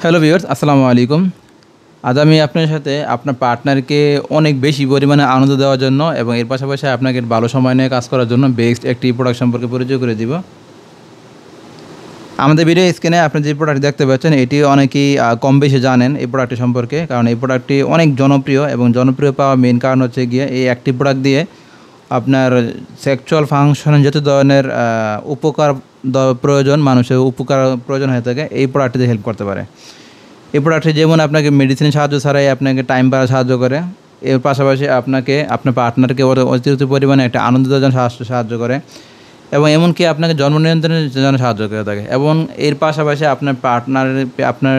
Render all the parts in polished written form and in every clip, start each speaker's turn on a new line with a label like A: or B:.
A: Hello viewers, আসসালামু আলাইকুম। আজ আমি আপনার সাথে আপনার পার্টনারকে অনেক বেশি পরিমাণে আনন্দ দেওয়ার জন্য এবং এর পাশাপাশি আপনাকে ভালো সময় নিয়ে কাজ করার জন্য বেস্ট একটি প্রোডাক্ট সম্পর্কে পরিচয় করে দিব। আমাদের ভিডিও স্ক্রিনে আপনি যে প্রোডাক্ট দেখতে পাচ্ছেন এটি অনেকেই কম বেশি জানেন এই প্রোডাক্টটি সম্পর্কে, কারণ এই প্রোডাক্টটি অনেক জনপ্রিয় এবং জনপ্রিয় পাওয়ার মেইন কারণ হচ্ছে গিয়ে এই একটি প্রোডাক্ট দিয়ে আপনার সেক্সুয়াল ফাংশনে যত ধরনের উপকার প্রয়োজন, মানুষের উপকার প্রয়োজন হয়ে থাকে এই প্রোডাক্টটিতে হেল্প করতে পারে। এই প্রোডাক্টটি যেমন আপনাকে মেডিসিনের সাহায্য ছাড়াই আপনাকে টাইম বাড়াতে সাহায্য করে, এর পাশাপাশি আপনাকে আপনার পার্টনারকে অতিরিক্ত পরিমাণে একটা আনন্দ দেওয়ার জন্য সাহায্য করে এবং এমনকি আপনাকে জন্ম নিয়ন্ত্রণের জন্য সাহায্য করে থাকে। এবং এর পাশাপাশি আপনার আপনার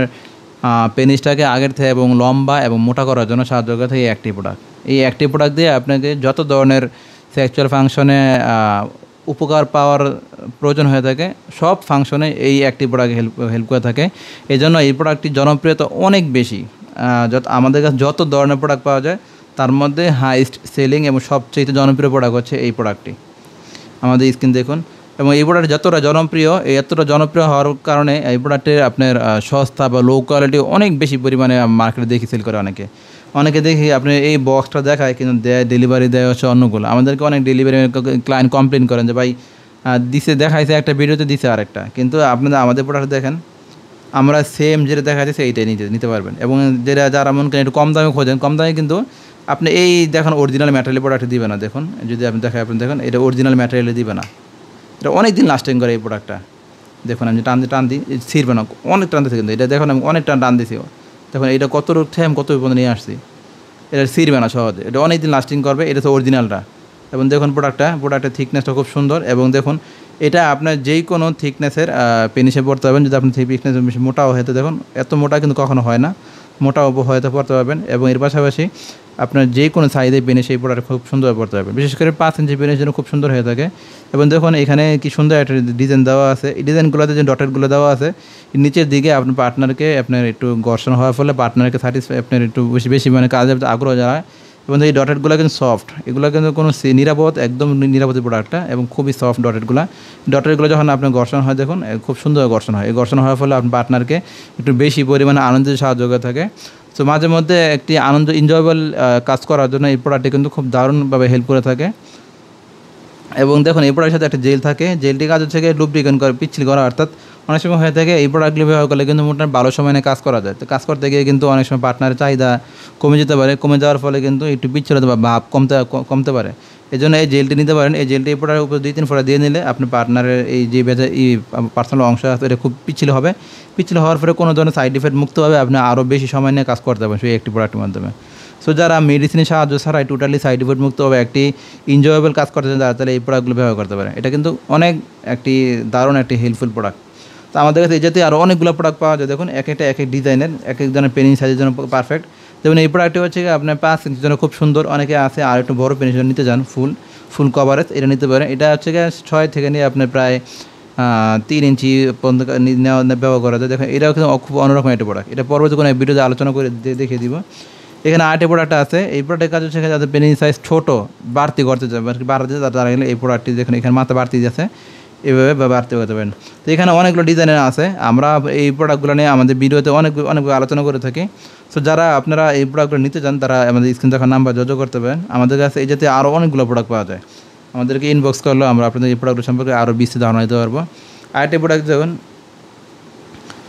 A: পেনিসটাকে আগের থেকে এবং লম্বা এবং মোটা করার জন্য সাহায্য করে থাকে এই একটি প্রোডাক্ট। এই একটি প্রোডাক্ট দিয়ে আপনাকে যত ধরনের সেক্সুয়াল ফাংশনে উপকার পাওয়ার প্রয়োজন হয়ে থাকে সব ফাংশনে এই একটি প্রোডাক্ট হেল্প করে থাকে। এই জন্য এই প্রোডাক্টটির জনপ্রিয়তা অনেক বেশি। আমাদের কাছে যত ধরনের প্রোডাক্ট পাওয়া যায় তার মধ্যে হাইস্ট সেলিং এবং সবচেয়ে জনপ্রিয় প্রোডাক্ট হচ্ছে এই প্রোডাক্টটি। আমাদের স্ক্রিন দেখুন। এবং এই প্রোডাক্ট যতটা জনপ্রিয়, এতটা জনপ্রিয় হওয়ার কারণে এই প্রোডাক্টের আপনার সস্তা বা লো কোয়ালিটি অনেক বেশি পরিমাণে মার্কেটে দেখি সেল করে অনেকে দেখি আপনি এই বক্সটা দেখায় কিন্তু ডেলিভারি দেয় হচ্ছে অন্যগুলো। আমাদেরকে অনেক ডেলিভারি ক্লায়েন্ট কমপ্লেন করেন যে ভাই দিছে দেখাইছে একটা ভিডিওতে দিছে আরেকটা, কিন্তু আপনারা আমাদের প্রোডাক্ট দেখেন আমরা সেম যেটা দেখাইছে এইটাই নিতে পারবেন। এবং যারা মনে করেন একটু কম দামে খোঁজেন, কম দামে কিন্তু আপনি এই দেখুন অরিজিনাল ম্যাটেরিয়াল প্রোডাক্ট দিবে না। দেখুন যদি আপনি আপনি দেখুন এটা অরিজিনাল ম্যাটেরিয়ালে দিবে না, এটা অনেক দিন লাস্টিং করে এই প্রোডাক্টটা। দেখুন আমি টান দিই ছিঁড়বে না, অনেক টান দিচ্ছে কিন্তু এটা দেখুন আমি অনেক টান দিছি। দেখুন এটা কত টাইম কত পর্যন্ত নিয়ে আসছি, এটা ছিঁড়বে না সহজে, এটা অনেক দিন লাস্টিং করবে। এটা তো অরিজিনালটা। এবং দেখুন প্রোডাক্টের থিকনেসটা খুব সুন্দর। এবং দেখুন এটা আপনার যেই কোনো থিকনেসের পেনিসে পড়তে পারবেন। যদি আপনি থিকনেস বেশি মোটাও হয়তো দেখুন এত মোটা কিন্তু কখনো হয় না, মোটাও হয়তো পড়তে পারবেন। এবং এর পাশাপাশি আপনার যে কোনো সাইজের পেনিস এই প্রোডাক্ট খুব সুন্দর পড়তে পারবেন, বিশেষ করে 5 ইঞ্চি পেনিসের জন্য খুব সুন্দর হয়ে থাকে। এবং দেখুন এখানে কি সুন্দর একটা ডিজাইন দেওয়া আছে। এই ডিজাইনগুলোতে যে ডটেরগুলো দেওয়া আছে নিচের দিকে আপনার পার্টনারকে আপনার একটু ঘর্ষণ হওয়ার ফলে পার্টনারকে স্যাটিসফাই আপনার একটু বেশি মানে কাজে আগ্রহ যায়। এবং এই ডটেডগুলো কিন্তু সফট, এগুলো কিন্তু কোনো নিরাপদ, একদম নিরাপদ প্রোডাক্টটা এবং খুবই সফট ডটেরগুলো যখন আপনার ঘর্ষণ হয় দেখুন খুব সুন্দর ঘর্ষণ হয়। এই ঘর্ষণ হওয়ার ফলে আপনার পার্টনারকে একটু বেশি পরিমাণে আনন্দ সাহায্য করে থাকে। তো মাঝে মধ্যে একটি এনজয়েবল কাজ করার জন্য এই প্রোডাক্টটি কিন্তু খুব দারুণভাবে হেল্প করে থাকে। এবং দেখুন এই প্রোডাক্টের সাথে একটা জেল থাকে, জেলটি কাজ হচ্ছে লুব্রিকেন্ট করে পিচ্ছিল করা, অর্থাৎ অনেক সময় হয়ে থাকে এই প্রোডাক্টগুলি ব্যবহার করলে কিন্তু মোটামুটি ভালো সময় নিয়ে কাজ করা যায়। তো কাজ করতে গিয়ে কিন্তু অনেক সময় পার্টনারের চাহিদা কমে যেতে পারে, কমে যাওয়ার ফলে কিন্তু একটু পিচ্ছিলতা বা ভাব কমতে পারে। এই জন্য এই জেলটি নিতে পারেন। এই জেলটি এই প্রোডাক্টের উপর 2-3 ফোঁটা দিয়ে নিলে আপনার পার্টনারের এই যে পার্সোনাল অংশ আছে এটা খুব পিচ্ছিল হবে। পিচ্ছিল হওয়ার ফলে কোনো ধরনের সাইড ইফেক্ট মুক্তভাবে আপনি আরও বেশি সময় নিয়ে কাজ করতে পারবেন সেই একটি প্রোডাক্টের মাধ্যমে। সো যারা মেডিসিনের সাহায্য ছাড়াই টোটালি সাইড ইফেক্ট মুক্তভাবে একটি এনজয়েবল কাজ করতে চান তাহলে এই প্রোডাক্টগুলো ব্যবহার করতে পারে। এটা কিন্তু অনেক একটি দারুণ একটি হেল্পফুল প্রোডাক্ট। তো আমাদের কাছে এই জাতীয় আরও অনেকগুলো প্রোডাক্ট পাওয়া যায়। দেখুন এক একটা ডিজাইনের এক ধরনের পেনিস সাইজের জন্য পারফেক্ট। যেমন এই প্রোডাক্টটি হচ্ছে আপনার 5 ইঞ্চির জন্য খুব সুন্দর। অনেকে আছে আর একটু বড় পেনিস নিতে চান, ফুল কভারেজ, এটা নিতে পারেন। এটা হচ্ছে 6 থেকে নিয়ে আপনার প্রায় 3 ইঞ্চি পর্যন্ত ব্যবহার করা যায়। দেখুন এটাও কিন্তু খুব অন্যরকম একটা প্রোডাক্ট। এটা পরবর্তী কোনো ভিডিওতে আলোচনা করে দেখিয়ে দিব। এখানে আরেকটি প্রোডাক্ট আছে। এই প্রোডাক্টের কাজ হচ্ছে যাদের পেনিস সাইজ ছোটো বাড়তি করতে চায়, বাড়াতে তারা গেলে এই প্রোডাক্টটি দেখুন এখানে মাথা বাড়তি যাচ্ছে এভাবে বাড়তে করতে পারেন। তো এখানে অনেকগুলো ডিজাইনের আছে। আমরা এই প্রোডাক্টগুলো নিয়ে আমাদের ভিডিওতে অনেকগুলো আলোচনা করে থাকি। সো যারা আপনারা এই প্রোডাক্টগুলো নিতে চান তারা আমাদের স্ক্রিন দেখার নাম্বার যোগাযোগ করতে পারেন। আমাদের কাছে এই জাতীয় আরও অনেকগুলো প্রোডাক্ট পাওয়া যায়। আমাদেরকে ইনবক্স করলেও আমরা আপনাদের এই প্রোডাক্ট সম্পর্কে আরও বিস্তারিত ধারণা দিতে পারবো। আরেকটি প্রোডাক্ট দেখুন।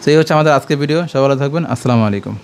A: সেই হচ্ছে আমাদের আজকের ভিডিও। সবাই ভালো থাকবেন। আসসালামু আলাইকুম।